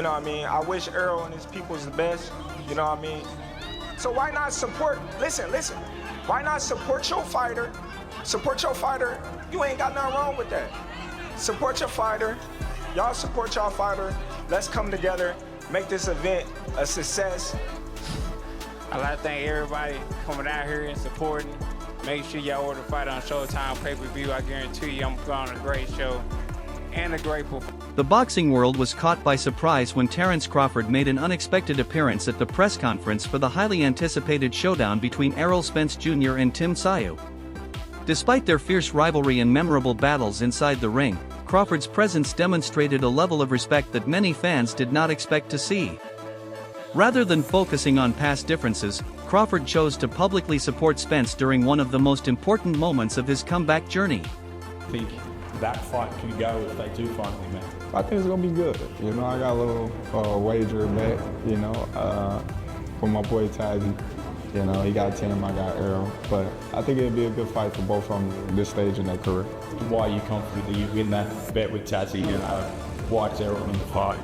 You know what I mean? I wish Errol and his people's the best. You know what I mean? So why not support, listen, why not support your fighter? Support your fighter. You ain't got nothing wrong with that. Support your fighter. Y'all support y'all fighter. Let's come together, make this event a success. I'd like to thank everybody coming out here and supporting. Make sure y'all order Fight on Showtime pay-per-view. I guarantee you I'm putting on a great show and a great performance. The boxing world was caught by surprise when Terence Crawford made an unexpected appearance at the press conference for the highly anticipated showdown between Errol Spence Jr. and Tim Tszyu. Despite their fierce rivalry and memorable battles inside the ring, Crawford's presence demonstrated a level of respect that many fans did not expect to see. Rather than focusing on past differences, Crawford chose to publicly support Spence during one of the most important moments of his comeback journey. I think that fight can go if they do finally meet. I think it's gonna be good. You know, I got a little wager bet, you know, for my boy Tszyu. You know, he got Tim, I got Errol. But I think it'd be a good fight for both of them at this stage in their career. Why are you confident that you win that bet with Tszyu? Why is Errol in the fight?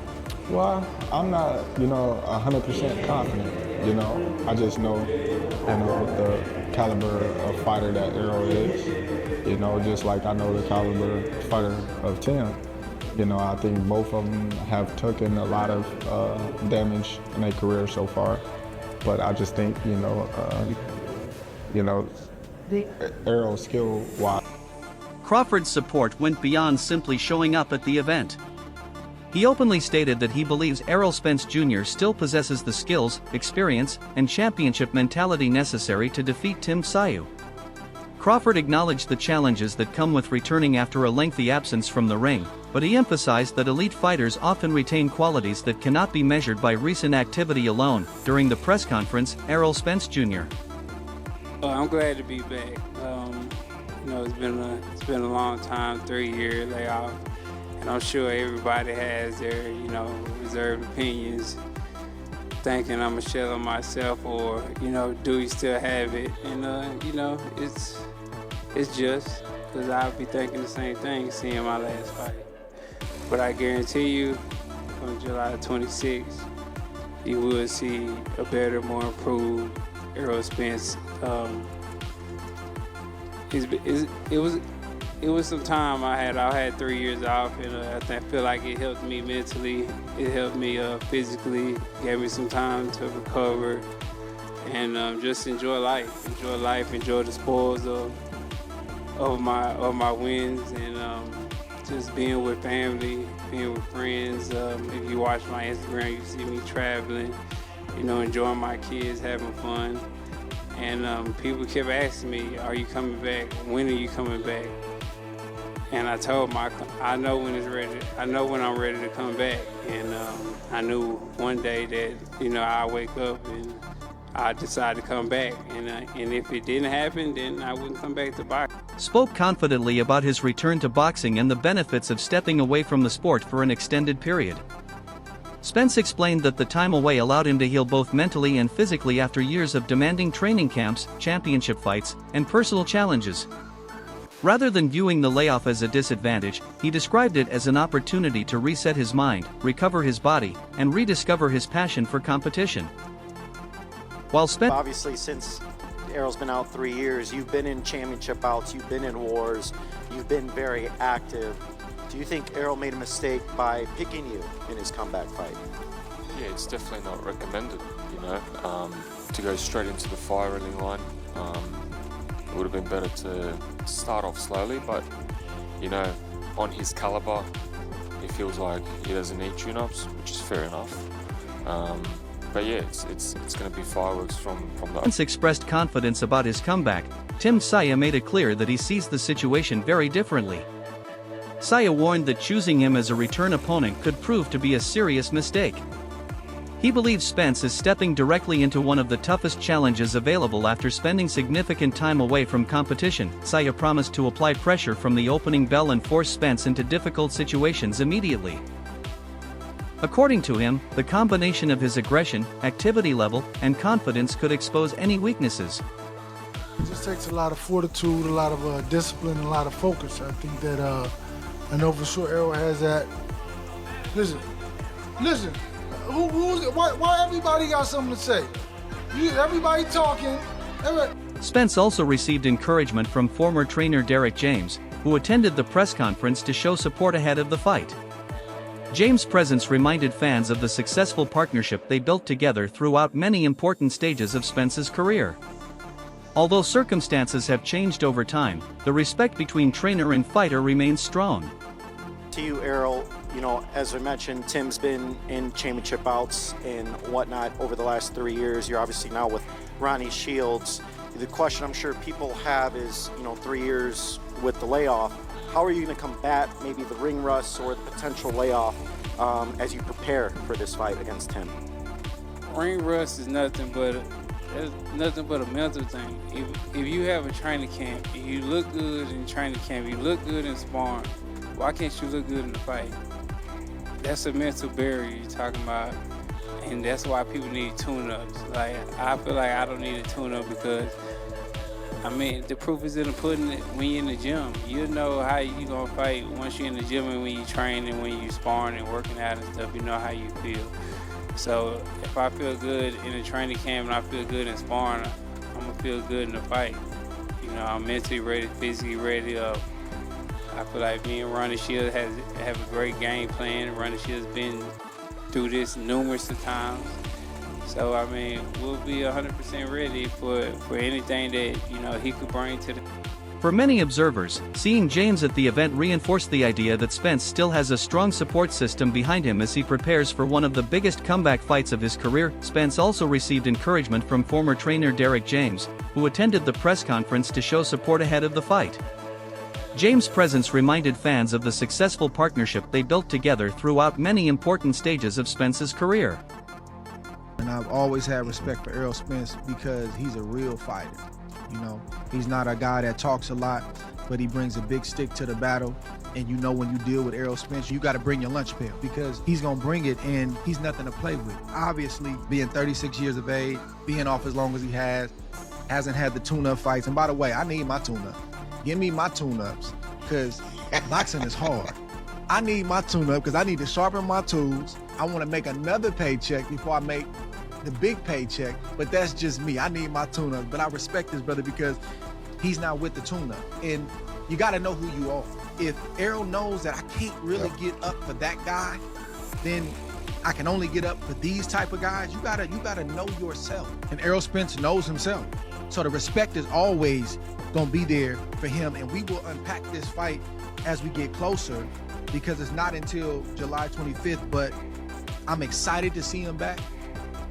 Well, I'm not, you know, 100% confident. You know, I just know, the caliber of fighter that Errol is. You know, just like I know the caliber fighter of Tim. You know, I think both of them have taken a lot of damage in their career so far. But I just think, Errol's skill-wise. Crawford's support went beyond simply showing up at the event. He openly stated that he believes Errol Spence Jr. still possesses the skills, experience, and championship mentality necessary to defeat Tim Tszyu. Crawford acknowledged the challenges that come with returning after a lengthy absence from the ring, but he emphasized that elite fighters often retain qualities that cannot be measured by recent activity alone. During the press conference, Errol Spence Jr. I'm glad to be back. It's been a long time, 3-year layoff, and I'm sure everybody has their, reserved opinions, thinking I'm a shell of myself, or do you still have it? And it's just because I'll be thinking the same thing, seeing my last fight. But I guarantee you, on July 26th, you will see a better, more improved Errol Spence. It was some time I had 3 years off, and I feel like it helped me mentally. It helped me physically, gave me some time to recover, and just enjoy life, enjoy the spoils of my wins, and just being with family, being with friends. If you watch my Instagram, you see me traveling, enjoying my kids, having fun. And people kept asking me, are you coming back? When are you coming back? And I told them, I know when it's ready. I know when I'm ready to come back. And I knew one day that, I'll wake up and I decide to come back. And if it didn't happen, then I wouldn't come back to boxing. Spoke confidently about his return to boxing and the benefits of stepping away from the sport for an extended period. Spence explained that the time away allowed him to heal both mentally and physically after years of demanding training camps, championship fights, and personal challenges. Rather than viewing the layoff as a disadvantage, he described it as an opportunity to reset his mind, recover his body, and rediscover his passion for competition. While Spence... Obviously, since Errol's been out 3 years, you've been in championship bouts, you've been in wars, you've been very active. Do you think Errol made a mistake by picking you in his comeback fight? Yeah, it's definitely not recommended, to go straight into the firing line. It would have been better to start off slowly, but, on his caliber, he feels like he doesn't need tune-ups, which is fair enough. But yeah, it's going to be fireworks from the... Spence expressed confidence about his comeback. Tim Tszyu made it clear that he sees the situation very differently. Tszyu warned that choosing him as a return opponent could prove to be a serious mistake. He believes Spence is stepping directly into one of the toughest challenges available after spending significant time away from competition. Tszyu promised to apply pressure from the opening bell and force Spence into difficult situations immediately. According to him, the combination of his aggression, activity level, and confidence could expose any weaknesses. It just takes a lot of fortitude, a lot of discipline, and a lot of focus. I think that I know for sure Errol has that. Listen, Listen, why everybody got something to say? Everybody talking. Spence also received encouragement from former trainer Derek James, who attended the press conference to show support ahead of the fight. James' presence reminded fans of the successful partnership they built together throughout many important stages of Spence's career. Although circumstances have changed over time, the respect between trainer and fighter remains strong. To you, Errol, you know, as I mentioned, Tim's been in championship bouts and whatnot over the last 3 years. You're obviously now with Ronnie Shields. The question I'm sure people have is, you know, 3 years with the layoff, how are you going to combat maybe the ring rust or the potential layoff as you prepare for this fight against Tim? Ring rust is nothing but a mental thing. If you have a training camp and you look good in training camp, you look good in sparring, why can't you look good in the fight? That's a mental barrier you're talking about, and that's why people need tune-ups. Like, I feel like I don't need a tune-up because, I mean, the proof is in the pudding when you're in the gym. You know how you're going to fight once you're in the gym and when you train and when you're sparring and working out and stuff, you know how you feel. So if I feel good in the training camp and I feel good in sparring, I'm going to feel good in the fight. You know, I'm mentally ready, physically ready. I feel like me and Ronnie Shields have a great game plan. Ronnie Shields been through this numerous of times. So, I mean, we'll be 100% ready for anything that, you know, he could bring to the... For many observers, seeing James at the event reinforced the idea that Spence still has a strong support system behind him as he prepares for one of the biggest comeback fights of his career. Spence also received encouragement from former trainer Derek James, who attended the press conference to show support ahead of the fight. James' presence reminded fans of the successful partnership they built together throughout many important stages of Spence's career. And I've always had respect for Errol Spence because he's a real fighter. You know, he's not a guy that talks a lot, but he brings a big stick to the battle. And you know, when you deal with Errol Spence, you got to bring your lunch pail because he's going to bring it and he's nothing to play with. Obviously, being 36 years of age, being off as long as he hasn't had the tune-up fights. And by the way, I need my tune-up. Give me my tune-ups because boxing is hard. I need my tune-up because I need to sharpen my tools. I want to make another paycheck before I make the big paycheck, but that's just me. I need my tune-up, but I respect this brother because he's not with the tune-up. And you got to know who you are. If Errol knows that I can't really get up for that guy, then I can only get up for these type of guys. You gotta know yourself. And Errol Spence knows himself. So the respect is always gonna be there for him, and we will unpack this fight as we get closer because it's not until July 25th, but I'm excited to see him back.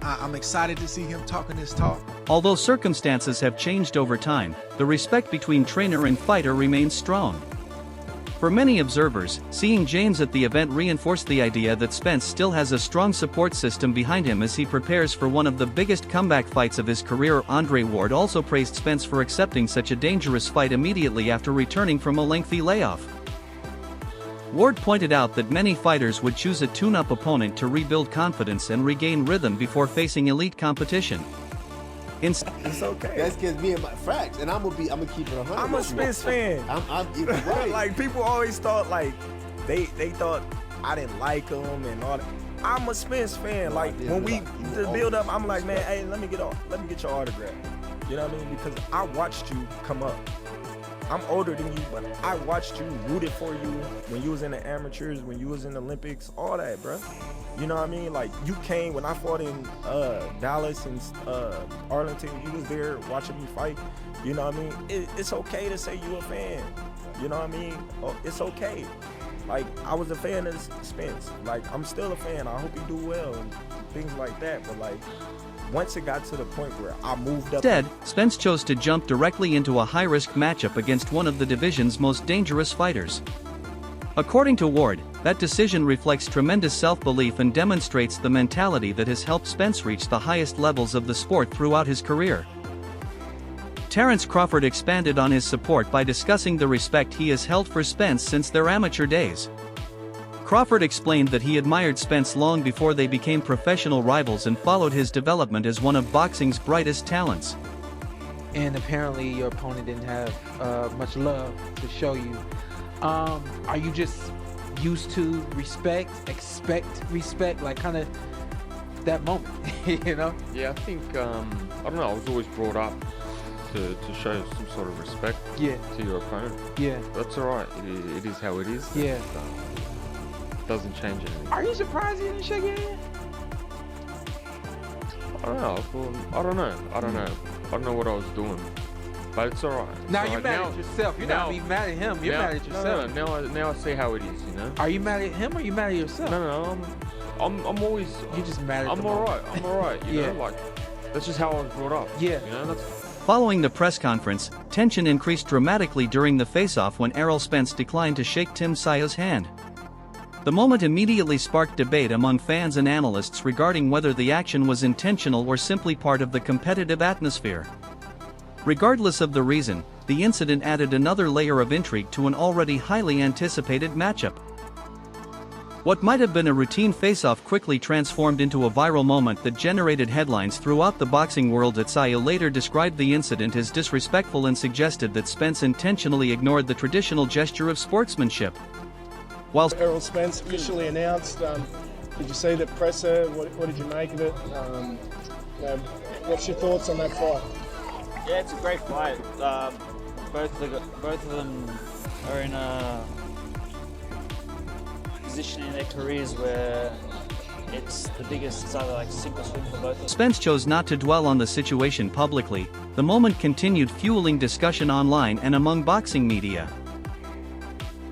I'm excited to see him talking this talk. Although circumstances have changed over time, the respect between trainer and fighter remains strong. For many observers, seeing James at the event reinforced the idea that Spence still has a strong support system behind him as he prepares for one of the biggest comeback fights of his career. Andre Ward also praised Spence for accepting such a dangerous fight immediately after returning from a lengthy layoff. Ward pointed out that many fighters would choose a tune-up opponent to rebuild confidence and regain rhythm before facing elite competition. It's okay. That's because me and my facts, and I'm gonna keep it 100. I'm a Spence fan. I'm right. Like, people always thought like they thought I didn't like him and all that. I'm a Spence fan. Like, when we build up, I'm like, man, hey, let me get your autograph. You know what I mean? Because I watched you come up. I'm older than you, but I watched you, rooted for you when you was in the amateurs, when you was in the Olympics, all that, bro. You know what I mean? Like, you came when I fought in Dallas and Arlington. You was there watching me fight. You know what I mean? It's okay to say you a fan. You know what I mean? It's okay. Like, I was a fan of Spence. Like, I'm still a fan. I hope he do well and things like that. But, like, once it got to the point where I moved up... Instead, Spence chose to jump directly into a high-risk matchup against one of the division's most dangerous fighters. According to Ward, that decision reflects tremendous self-belief and demonstrates the mentality that has helped Spence reach the highest levels of the sport throughout his career. Terence Crawford expanded on his support by discussing the respect he has held for Spence since their amateur days. Crawford explained that he admired Spence long before they became professional rivals and followed his development as one of boxing's brightest talents. And apparently your opponent didn't have much love to show you. Are you just used to respect, expect respect, like kind of that moment, you know? Yeah, I think, I don't know, I was always brought up to show some sort of respect Yeah. to your opponent. Yeah. That's all right. It is how it is. Yeah. It doesn't change anything. Are you surprised you didn't shake your hand? I don't know. I don't know what I was doing. But it's all right. Now It's you're all mad right. at yourself. You're not even mad at him. You're mad at yourself. No, now I see how it is, you know? Are you mad at him or are you mad at yourself? No, I'm always... You're just mad at I'm all right, you Yeah. know? Like, that's just how I was brought up. Yeah. You know, that's... Following the press conference, tension increased dramatically during the face-off when Errol Spence declined to shake Tim Tszyu's hand. The moment immediately sparked debate among fans and analysts regarding whether the action was intentional or simply part of the competitive atmosphere. Regardless of the reason, the incident added another layer of intrigue to an already highly anticipated matchup. What might have been a routine face-off quickly transformed into a viral moment that generated headlines throughout the boxing world. Tszyu later described the incident as disrespectful and suggested that Spence intentionally ignored the traditional gesture of sportsmanship. While Errol Spence officially announced, did you see the presser? What did you make of it? What's your thoughts on that fight? Yeah, it's a great fight. Both of them are in a position in their careers where it's the biggest, it's either like sink or swim for both of them. Spence chose not to dwell on the situation publicly. The moment continued fueling discussion online and among boxing media.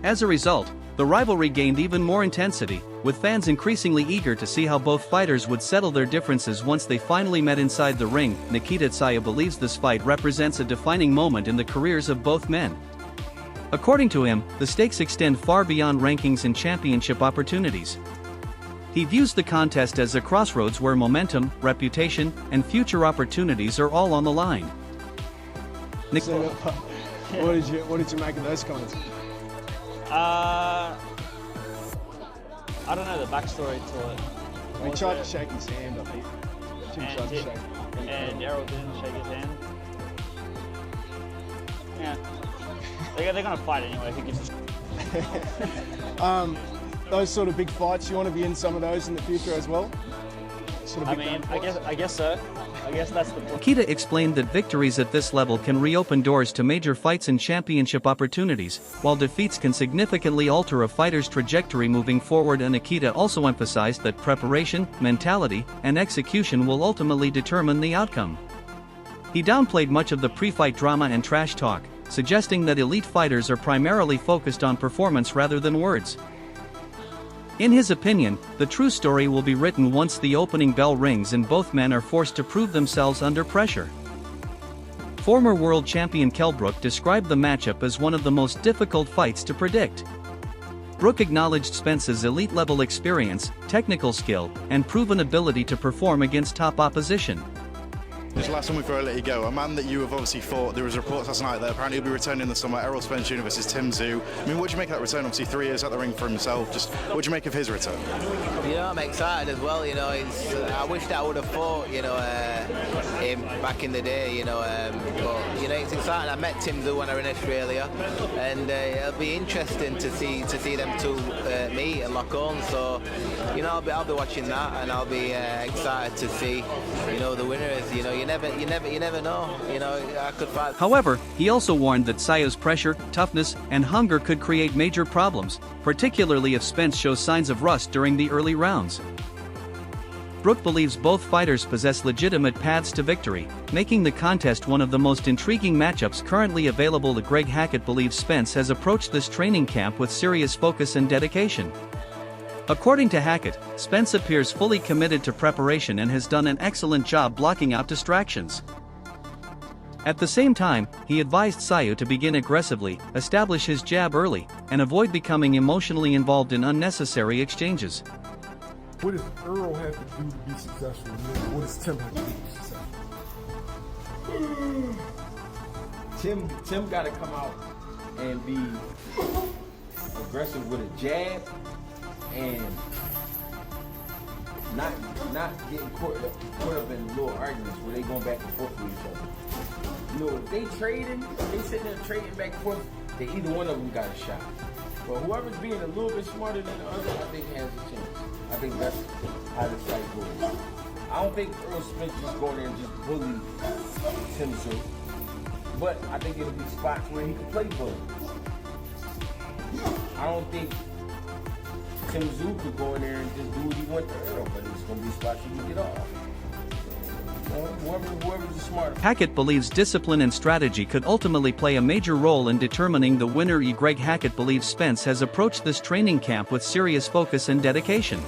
As a result, the rivalry gained even more intensity, with fans increasingly eager to see how both fighters would settle their differences once they finally met inside the ring. Nikita Tszyu believes this fight represents a defining moment in the careers of both men. According to him, the stakes extend far beyond rankings and championship opportunities. He views the contest as a crossroads where momentum, reputation, and future opportunities are all on the line. What did you make of those comments? I don't know the backstory to it. We tried to shake his hand, I think. Tim tried to shake. And Errol didn't shake his hand. Yeah. They're going to fight anyway. Who gives a Those sort of big fights, you want to be in some of those in the future as well? Sort of I guess so. I guess that's the point. Nikita explained that victories at this level can reopen doors to major fights and championship opportunities, while defeats can significantly alter a fighter's trajectory moving forward. And Nikita also emphasized that preparation, mentality, and execution will ultimately determine the outcome. He downplayed much of the pre-fight drama and trash talk, suggesting that elite fighters are primarily focused on performance rather than words. In his opinion, the true story will be written once the opening bell rings and both men are forced to prove themselves under pressure. Former world champion Kell Brook described the matchup as one of the most difficult fights to predict. Brook acknowledged Spence's elite-level experience, technical skill, and proven ability to perform against top opposition. Just last one before I let you go, a man that you have obviously fought, there was reports last night that apparently he'll be returning this summer, Errol Spence Jr versus Tim Tszyu. I mean, what do you make of that return? Obviously 3 years out the ring for himself, just what do you make of his return? You know, I'm excited as well, you know, I wish that I would have fought, you know, him back in the day, you know, but, you know, it's exciting. I met Tim Tszyu when I was in Australia, and it'll be interesting to see them two meet and lock on, so, you know, I'll be watching that, and I'll be excited to see, you know, the winners. You know, you never know, you know, I could fight. However, he also warned that Tsayu's pressure, toughness, and hunger could create major problems, particularly if Spence shows signs of rust during the early rounds. Brook believes both fighters possess legitimate paths to victory, making the contest one of the most intriguing matchups currently available. Greg Hackett believes Spence has approached this training camp with serious focus and dedication. According to Hackett, Spence appears fully committed to preparation and has done an excellent job blocking out distractions. At the same time, he advised Tszyu to begin aggressively, establish his jab early, and avoid becoming emotionally involved in unnecessary exchanges. What does Errol have to do to be successful? What does Tim have to do to be successful? Tim got to come out and be aggressive with a jab and not getting caught up in little arguments where they going back and forth with each other. You know, if they sitting there trading back and forth, then either one of them got a shot. But whoever's being a little bit smarter than the other, I think has a chance. I think that's how the fight goes. I don't think Errol Spence just go there and just bully Tim Tszyu. But I think it'll be spots where he can play bully. I don't think Tim Tszyu could go in there and just do what he went to Errol, but it's going to be spots he can get off. Whoever's smart. Hackett believes discipline and strategy could ultimately play a major role in determining the winner. Greg Hackett believes Spence has approached this training camp with serious focus and dedication.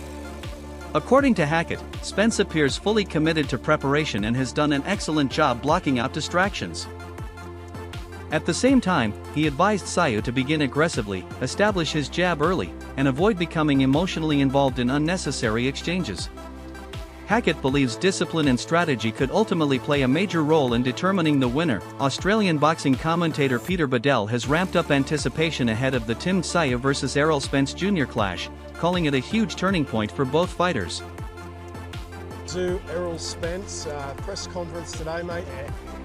According to Hackett, Spence appears fully committed to preparation and has done an excellent job blocking out distractions. At the same time, he advised Tszyu to begin aggressively, establish his jab early, and avoid becoming emotionally involved in unnecessary exchanges. Hackett believes discipline and strategy could ultimately play a major role in determining the winner. Australian boxing commentator Peter Badel has ramped up anticipation ahead of the Tim Tszyu vs Errol Spence Jr. clash, calling it a huge turning point for both fighters. To Errol Spence, press conference today, mate.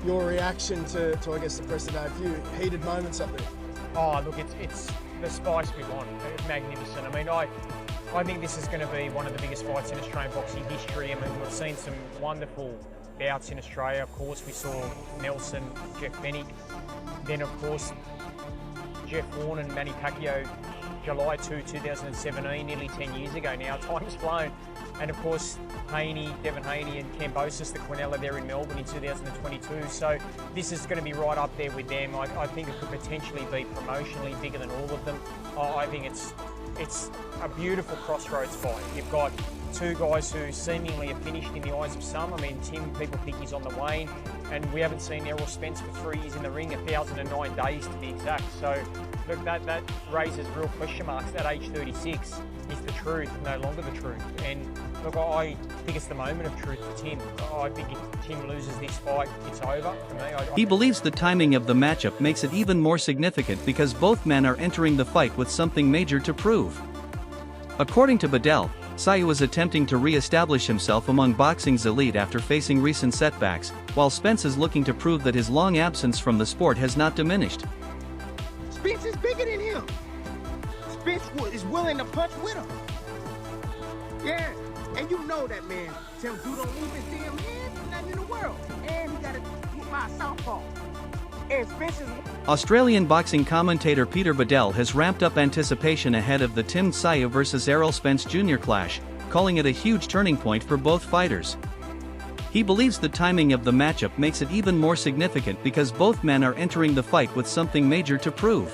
Your reaction to I guess, the press today, a few heated moments up there. Oh, look, it's the spice we want. It's magnificent. I mean, I think this is going to be one of the biggest fights in Australian boxing history. I mean, we've seen some wonderful bouts in Australia. Of course, we saw Nelson, Jeff Bennick. Then, of course, Jeff Warren and Manny Pacquiao, July 2, 2017, nearly 10 years ago now. Time's flown. And of course, Devin Haney and Cambosis, the Quinella there in Melbourne in 2022. So this is going to be right up there with them. I think it could potentially be promotionally bigger than all of them. I think it's a beautiful crossroads fight. You've got two guys who seemingly are finished in the eyes of some. I mean, Tim, people think he's on the wane, and we haven't seen Errol Spence for 3 years in the ring, 1,009 days to be exact. So, look, that raises real question marks. At age 36, is the truth no longer the truth? And look, I think it's the moment of truth for Tim. I think if Tim loses this fight, it's over for me. He believes the timing of the matchup makes it even more significant because both men are entering the fight with something major to prove. According to Badel, Tszyu is attempting to re-establish himself among boxing's elite after facing recent setbacks, while Spence is looking to prove that his long absence from the sport has not diminished. Spence is bigger than him. Spence is willing to punch with him. Yeah, and you know that, man. Tim Tszyu don't leave his damn hand for nothing in the world. And he got to hit by a southpaw. And Spence is... Australian boxing commentator Peter Badel has ramped up anticipation ahead of the Tim Tszyu vs Errol Spence Jr. clash, calling it a huge turning point for both fighters. He believes the timing of the matchup makes it even more significant because both men are entering the fight with something major to prove.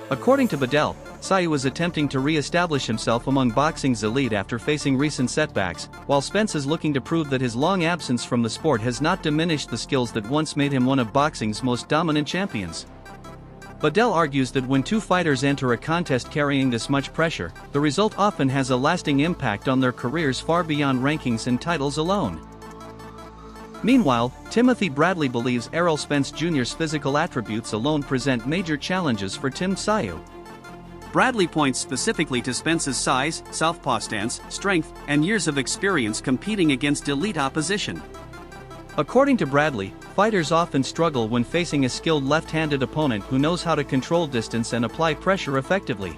According to Badel, Tszyu is attempting to re-establish himself among boxing's elite after facing recent setbacks, while Spence is looking to prove that his long absence from the sport has not diminished the skills that once made him one of boxing's most dominant champions. Badel argues that when two fighters enter a contest carrying this much pressure, the result often has a lasting impact on their careers far beyond rankings and titles alone. Meanwhile, Timothy Bradley believes Errol Spence Jr.'s physical attributes alone present major challenges for Tim Tszyu. Bradley points specifically to Spence's size, southpaw stance, strength, and years of experience competing against elite opposition. According to Bradley, fighters often struggle when facing a skilled left-handed opponent who knows how to control distance and apply pressure effectively.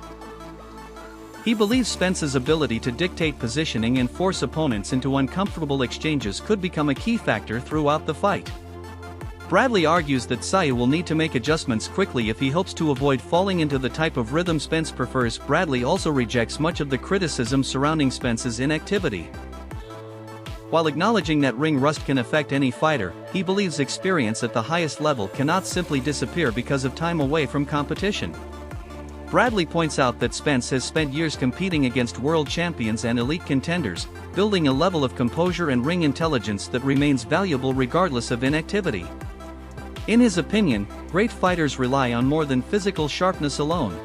He believes Spence's ability to dictate positioning and force opponents into uncomfortable exchanges could become a key factor throughout the fight. Bradley argues that Tszyu will need to make adjustments quickly if he hopes to avoid falling into the type of rhythm Spence prefers. Bradley also rejects much of the criticism surrounding Spence's inactivity. While acknowledging that ring rust can affect any fighter, he believes experience at the highest level cannot simply disappear because of time away from competition. Bradley points out that Spence has spent years competing against world champions and elite contenders, building a level of composure and ring intelligence that remains valuable regardless of inactivity. In his opinion, great fighters rely on more than physical sharpness alone.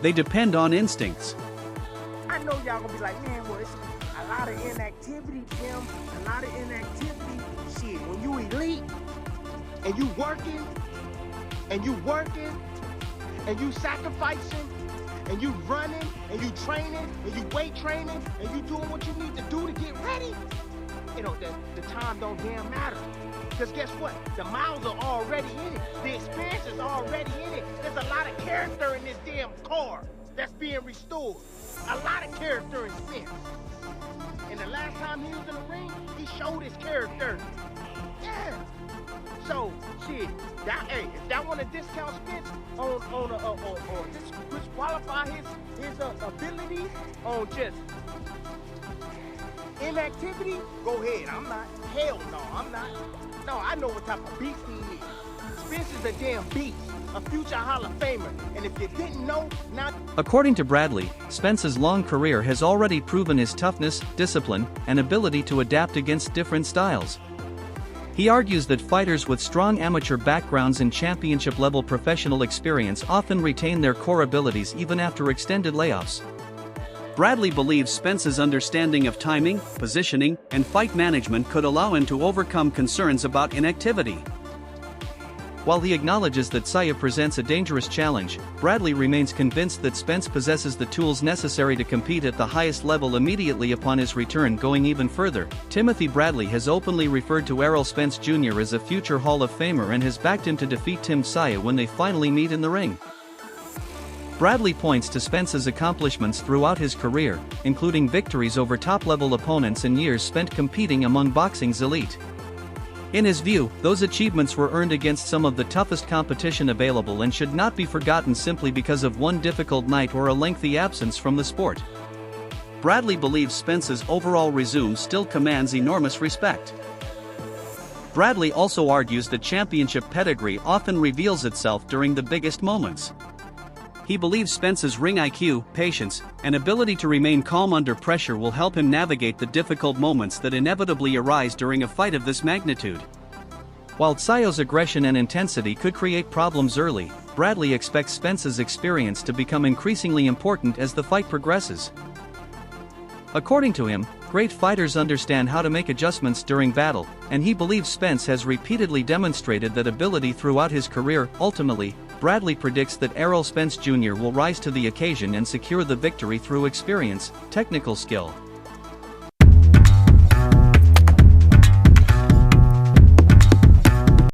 They depend on instincts. I know y'all gonna be like, man, well, it's a lot of inactivity, Tim. A lot of inactivity. Shit, when you elite, and you working, and you sacrificing, and you running, and you training, and you weight training, and you doing what you need to do to get ready, you know, the time don't damn matter. Because guess what? The miles are already in it. The experience is already in it. There's a lot of character in this damn car that's being restored. A lot of character in Spence. And the last time he was in the ring, he showed his character. Yeah. So, shit, that, hey, if that want to discount Spence on disqualify his ability on just inactivity, go ahead. I'm not. Hell no, I'm not. No, I know what type of beast he is. Spence is a damn beast, a future Hall of Famer. And if you didn't know, now... According to Bradley, Spence's long career has already proven his toughness, discipline, and ability to adapt against different styles. He argues that fighters with strong amateur backgrounds and championship-level professional experience often retain their core abilities even after extended layoffs. Bradley believes Spence's understanding of timing, positioning, and fight management could allow him to overcome concerns about inactivity. While he acknowledges that Tszyu presents a dangerous challenge, Bradley remains convinced that Spence possesses the tools necessary to compete at the highest level immediately upon his return. Going even further, Timothy Bradley has openly referred to Errol Spence Jr. as a future Hall of Famer and has backed him to defeat Tim Tszyu when they finally meet in the ring. Bradley points to Spence's accomplishments throughout his career, including victories over top-level opponents and years spent competing among boxing's elite. In his view, those achievements were earned against some of the toughest competition available and should not be forgotten simply because of one difficult night or a lengthy absence from the sport. Bradley believes Spence's overall resume still commands enormous respect. Bradley also argues that championship pedigree often reveals itself during the biggest moments. He believes Spence's ring IQ, patience, and ability to remain calm under pressure will help him navigate the difficult moments that inevitably arise during a fight of this magnitude. While Tsyu's aggression and intensity could create problems early, Bradley expects Spence's experience to become increasingly important as the fight progresses. According to him, great fighters understand how to make adjustments during battle, and he believes Spence has repeatedly demonstrated that ability throughout his career. Ultimately, Bradley predicts that Errol Spence Jr. will rise to the occasion and secure the victory through experience, technical skill,